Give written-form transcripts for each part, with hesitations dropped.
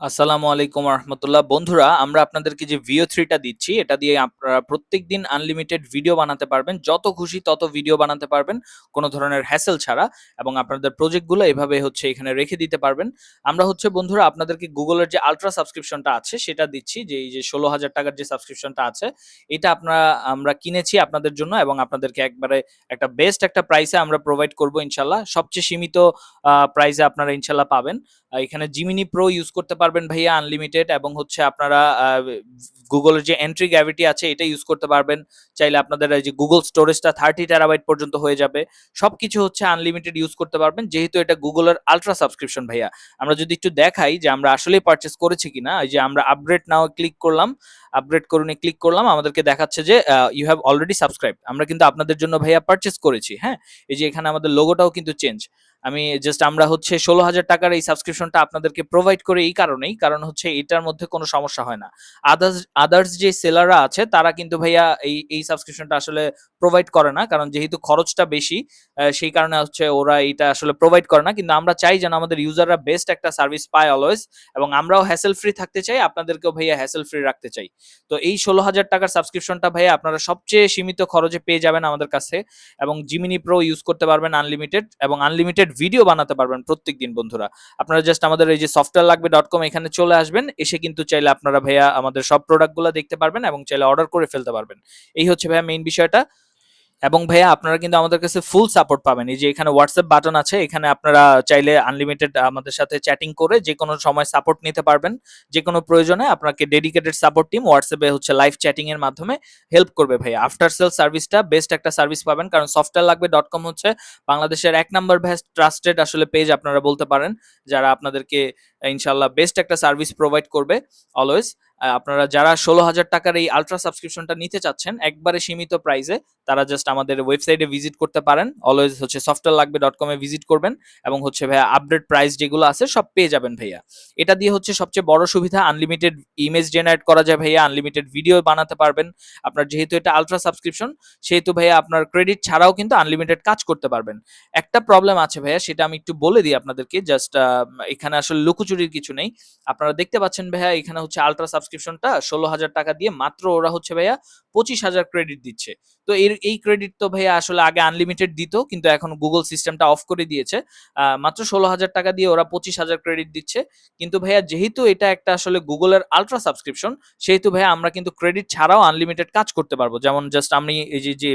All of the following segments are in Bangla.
আসসালামু আলাইকুম রহমতুল্লাহ। বন্ধুরা, আমরা আপনাদেরকে যে VO3 টা দিচ্ছি, এটা দিয়ে আপনারা প্রত্যেকদিন আনলিমিটেড ভিডিও বানাতে পারবেন, যত খুশি তত ভিডিও বানাতে পারবেন কোনো ধরনের হ্যাসেল ছাড়া, এবং আপনাদের প্রজেক্টগুলো এভাবে এখানে রেখে দিতে পারবেন। আমরা বন্ধুরা আপনাদেরকে গুগলের যে আলট্রা সাবস্ক্রিপশনটা আছে সেটা দিচ্ছি, যে এই যে 16,000 টাকার যে সাবস্ক্রিপশনটা আছে, এটা আমরা কিনেছি আপনাদের জন্য, এবং আপনাদেরকে একবারে একটা বেস্ট একটা প্রাইসে আমরা প্রোভাইড করবো ইনশাল্লাহ। সবচেয়ে সীমিত প্রাইসে আপনারা ইনশাল্লাহ পাবেন। এখানে জিমিনি প্রো ইউজ করতে পারবেন ভাইয়া আনলিমিটেড, এবং আপনারা গুগলের যে এন্ট্রি গ্র্যাভিটি আছে এটা ইউজ করতে পারবেন। চাইলে আপনাদের এই যে গুগল স্টোরেজটা 30 টেরাবাইট পর্যন্ত হয়ে যাবে। সবকিছু আনলিমিটেড ইউজ করতে পারবেন, যেহেতু এটা গুগলের আলট্রা সাবস্ক্রিপশন ভাইয়া। আমরা যদি একটু দেখাই যে আমরা আসলেই পারচেস করেছি কিনা, এই যে আমরা আপগ্রেড নাও ক্লিক করলাম, আপগ্রেড করুন ক্লিক করলাম, আমাদেরকে দেখাচ্ছে যে ইউ হ্যাভ অলরেডি সাবস্ক্রাইব। আমরা কিন্তু আপনাদের জন্য ভাইয়া পারচেস করেছি। হ্যাঁ, এই যে এখানে আমাদের লোগোটাও কিন্তু চেঞ্জ। আমি জাস্ট আমরা 16,000 টাকার এই সাবস্ক্রিপশনটা আপনাদেরকে প্রোভাইড করে এই কারণেই, কারণ এটার মধ্যে কোনো সমস্যা হয় না। আদার্স আদার্স যে সেলাররা আছে তারা কিন্তু ভাইয়া এই সাবস্ক্রিপশনটা আসলে প্রোভাইড করে না, কারণ যেহেতু খরচটা বেশি, সেই কারণে ওরা এটা আসলে প্রোভাইড করে না। কিন্তু আমরা চাই যেন আমাদের ইউজাররা বেস্ট একটা সার্ভিস পায় অলওয়েজ, এবং আমরাও হ্যাসেল ফ্রি থাকতে চাই, আপনাদেরকেও ভাইয়া হ্যাসেল ফ্রি রাখতে চাই। তো এই 16,000 টাকার সাবস্ক্রিপশনটা ভাইয়া আপনারা সবচেয়ে সীমিত খরচে পেয়ে যাবেন আমাদের কাছে, এবং জিমিনি প্রো ইউজ করতে পারবেন আনলিমিটেড, এবং আনলিমিটেড ভিডিও বানাতে পারবেন প্রত্যেকদিন। বন্ধুরা, আপনারা জাস্ট আমাদের এই যে softwarelagbe.com এখানে চলে আসবেন, এসে কিন্তু চাইলে আপনারা ভাইয়া আমাদের সব প্রোডাক্টগুলো দেখতে পারবেন, এবং চাইলে অর্ডার করে ফেলতে পারবেন। এই ভাইয়া মেইন বিষয়টা। এবং ভাইয়া আপনারা কিন্তু আমাদের কাছে ফুল সাপোর্ট পাবেন। এই যে এখানে হোয়াটসঅ্যাপ বাটন আছে, এখানে আপনারা চাইলে আনলিমিটেড আমাদের সাথে চ্যাটিং করে যে কোনো সময় সাপোর্ট নিতে পারবেন। যে কোনো প্রয়োজনে আপনাকে ডেডিকেটেড সাপোর্ট টিম হোয়াটসঅ্যাপে লাইভ চ্যাটিং এর মাধ্যমে হেল্প করবে ভাইয়া। আফটার সেল সার্ভিসটা বেস্ট একটা সার্ভিস পাবেন, কারণ softwarelagbe.com বাংলাদেশের 1 নম্বর বেস্ট ট্রাস্টেড পেজ আপনারা বলতে পারেন, যারা আপনাদেরকে ইনশাল্লাহ বেস্ট একটা সার্ভিস প্রোভাইড করবে অলওয়েজ। আপনারা যারা 16,000 টাকার এই আলট্রা সাবস্ক্রিপশনটা নিতে চাচ্ছেন একবারে সীমিত প্রাইসে, তারা জাস্ট আমাদের ওয়েবসাইটে ভিজিট করতে পারেন। অলওয়েজ softwarelagbe.com এ ভিজিট করবেন, এবং ভাইয়া আপডেট প্রাইস যেগুলো আছে সব পেয়ে যাবেন ভাইয়া। এটা দিয়ে সবচেয়ে বড় সুবিধা, আনলিমিটেড ইমেজ জেনারেট করা যায় ভাইয়া, আনলিমিটেড ভিডিও বানাতে পারবেন। আপনার যেহেতু এটা আলট্রা সাবস্ক্রিপশন, সেহেতু ভাইয়া আপনার ক্রেডিট ছাড়াও কিন্তু আনলিমিটেড কাজ করতে পারবেন। একটা প্রবলেম আছে ভাইয়া, সেটা আমি একটু বলে দিই আপনাদেরকে, জাস্ট এখানে আসলে লুকোচুরির কিছু নেই। আপনারা দেখতে পাচ্ছেন ভাইয়া, এখানে আলট্রা সাবস্ক্রিপশনটা 16,000 টাকা দিয়ে মাত্র ওরা ভাইয়া 25,000 ক্রেডিট দিচ্ছে। তো এই ক্রেডিট তো ভাইয়া আসলে আগে আনলিমিটেড দিত, কিন্তু এখন গুগল সিস্টেমটা অফ করে দিয়েছে। মাত্র 16,000 টাকা দিয়ে ওরা 25,000 ক্রেডিট দিচ্ছে। কিন্তু ভাইয়া যেহেতু এটা একটা আসলে গুগলের আলট্রা সাবস্ক্রিপশন, সেহেতু ভাইয়া আমরা কিন্তু ক্রেডিট ছাড়াও আনলিমিটেড কাজ করতে পারবো। যেমন জাস্ট আমি এই যে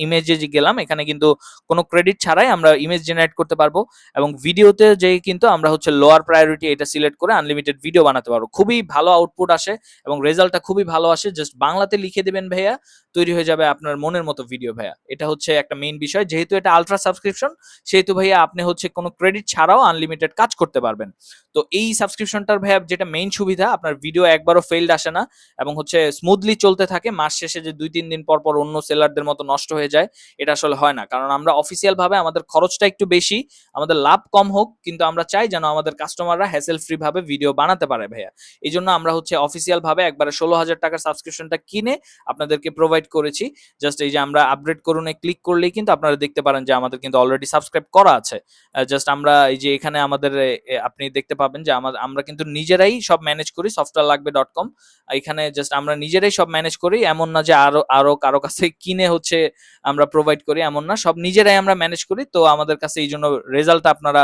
ইমেজে যে গেলাম, এখানে কিন্তু কোনো ক্রেডিট ছাড়াই আমরা ইমেজ জেনারেট করতে পারবো, এবং ভিডিওতে যে কিন্তু আমরা লোয়ার প্রায়োরিটি এটা সিলেক্ট করে আনলিমিটেড ভিডিও বানাতে পারবো। খুবই ভালো আউটপুট আসে, এবং রেজাল্টটা খুবই ভালো আসে। জাস্ট বাংলাতে লিখে দেবেন ভাইয়া, তৈরি হয়ে যাবে আপনার মনের মতো ভিডিও ভাইয়া। এটা একটা মেইন বিষয়, যেহেতু এটা আলট্রা সাবস্ক্রিপশন, সেহেতু ভাইয়া আপনি কোনো ক্রেডিট ছাড়াও আনলিমিটেড কাজ করতে পারবেন। তো এই সাবস্ক্রিপশনটার ভাইয়া যেটা মেইন সুবিধা, আপনার ভিডিও একবারও ফেইল্ড আসে না, এবং স্মুথলি চলতে থাকে। মাস শেষে যে 2-3 দিন পর পর অন্য সেলারদের মতো নষ্ট হয়ে যায়, এটা আসলে হয় না, কারণ আমরা অফিসিয়াল ভাবে আমাদের খরচটা একটু বেশি, আমাদের লাভ কম হোক, কিন্তু আমরা চাই যেন আমাদের কাস্টমাররা হ্যাসেল ফ্রি ভাবে ভিডিও বানাতে পারে ভাইয়া। এই জন্য আমরা অফিসিয়াল ভাবে একবারে 16,000 টাকার সাবস্ক্রিপশনটা কিনে আপনাদেরকে প্রোভাইড করেছি। জাস্ট এই যে আমরা আপগ্রেড করুন ক্লিক করলেই কিন্তু আপনারা দেখতে পারেন যে আমাদের কিন্তু অলরেডি সাবস্ক্রাইব করা আছে। জাস্ট আমরা এই যে এখানে আমাদের আপনি দেখতে পাবেন যে আমরা কিন্তু নিজেরাই সব ম্যানেজ করি softwarelagbe.com। এখানে জাস্ট আমরা নিজেরাই সব ম্যানেজ করি, এমন না যে আরো আরো কারো কাছে কিনে আমরা প্রোভাইড করি, এমন না, সব নিজেরাই আমরা ম্যানেজ করি। তো আমাদের কাছে এই জন্য রেজাল্ট আপনারা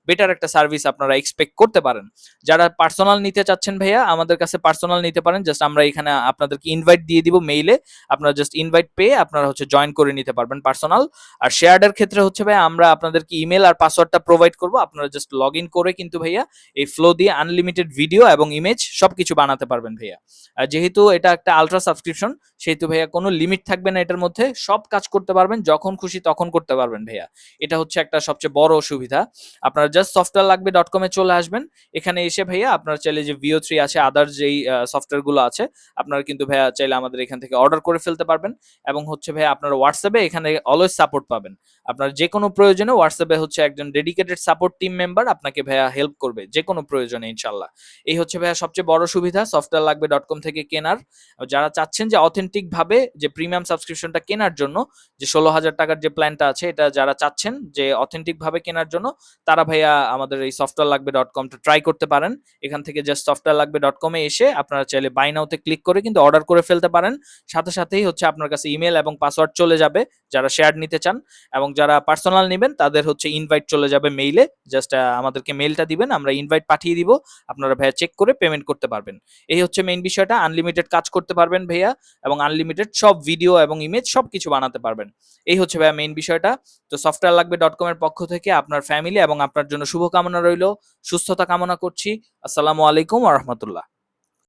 বেটার একটা সার্ভিস আপনারা এক্সপেক্ট করতে পারেন। যারা পার্সোনাল নিতে চাচ্ছেন ভাইয়া, আমাদের কাছে পার্সোনাল নিতে পারেন। জাস্ট আমরা এখানে আপনাদেরকে ইনভাইট দিয়ে দিব মেইলে, আপনারা জাস্ট ইনভাইট পেয়ে আপনারা জয়েন করে নিতে পারবেন পার্সোনাল। আর শেয়ার্ডের ক্ষেত্রে ভাইয়া আমরা আপনাদেরকে ইমেল আর পাসওয়ার্ডটা প্রোভাইড করব, আপনারা জাস্ট লগ ইন করে কিন্তু ভাইয়া এই ফ্লো দিয়ে আনলিমিটেড ভিডিও এবং ইমেজ সবকিছু বানাতে পারবেন ভাইয়া। আর যেহেতু এটা একটা আলট্রা সাবস্ক্রিপশন, সেহেতু ভাইয়া কোনো লিমিট থাকবে না, এটার মধ্যে সব কাজ করতে পারবেন, যখন খুশি তখন করতে পারবেন ভাইয়া। এটা একটা সবচেয়ে বড় সুবিধা। আপনারা জাস্ট softwarelagbe.com এ চলে আসবেন। এখানে এসে ভাইয়া আপনারা চাইলে যে VO3 আছে, আদার্স যেই সফটওয়্যার গুলো আছে, আপনারা কিন্তু ভাইয়া চাইলে আমাদের এখান থেকে অর্ডার করে ফেলতে পারবেন। এবং হচ্ছে ভাইয়া আপনারা হোয়াটসঅ্যাপে এখানে অলওয়েজ সাপোর্ট পাবেন। আপনার যেকোনো প্রয়োজনে হোয়াটসঅ্যাপে হচ্ছে একজন ডেডিকেটেড সাপোর্ট টিম মেম্বার আপনাকে ভাইয়া হেল্প করবে যেকোনো প্রয়োজনে ইনশাআল্লাহ। এই হচ্ছে ভাইয়া সবচেয়ে বড় সুবিধা softwarelagbe.com থেকে কেনার। যারা চাচ্ছেন যে অথেন্টিক ভাবে যে প্রিমিয়াম সাবস্ক্রিপশনটা কেনার জন্য যে ১৬,০০০ টাকার যে প্ল্যানটা আছে এটা যারা চাচ্ছেন যে অথেন্টিক ভাবে কেনার জন্য তারা ভাইয়া আমাদের এই softwarelagbe.com টা ট্রাই করতে পারেন। এখান থেকে জাস্ট softwarelagbe.com এ এসে আপনারা চাইলে বাই নাও তে ক্লিক করে কিন্তু অর্ডার করে ফেলতে পারেন। সাথে সাথেই হচ্ছে আপনার কাছে ইমেল এবং পাসওয়ার্ড চলে যাবে যারা শেয়ার নিতে চান, এবং যারা পার্সোনাল নিবেন তাদের হচ্ছে ইনভাইট চলে যাবে মেইলে। জাস্ট আমাদেরকে মেইলটা দিবেন, আমরা ইনভাইট পাঠিয়ে দিব। আপনারা ভাইয়া চেক করে পেমেন্ট করতে পারবেন। এই হচ্ছে মেইন বিষয়টা। আনলিমিটেড কাজ করতে পারবেন ভাইয়া, এবং আনলিমিটেড সব ভিডিও এবং ইমেজ সবকিছু বানাতে পারবেন। এই হচ্ছে ভাইয়া মেইন বিষয়টা। তো softwarelagbe.com এর পক্ষ থেকে আপনার ফ্যামিলি এবং আপনার জন্য শুভকামনা রইল। সুস্থতা কামনা করছি। আসসালামু আলাইকুম ওয়া রাহমাতুল্লাহ।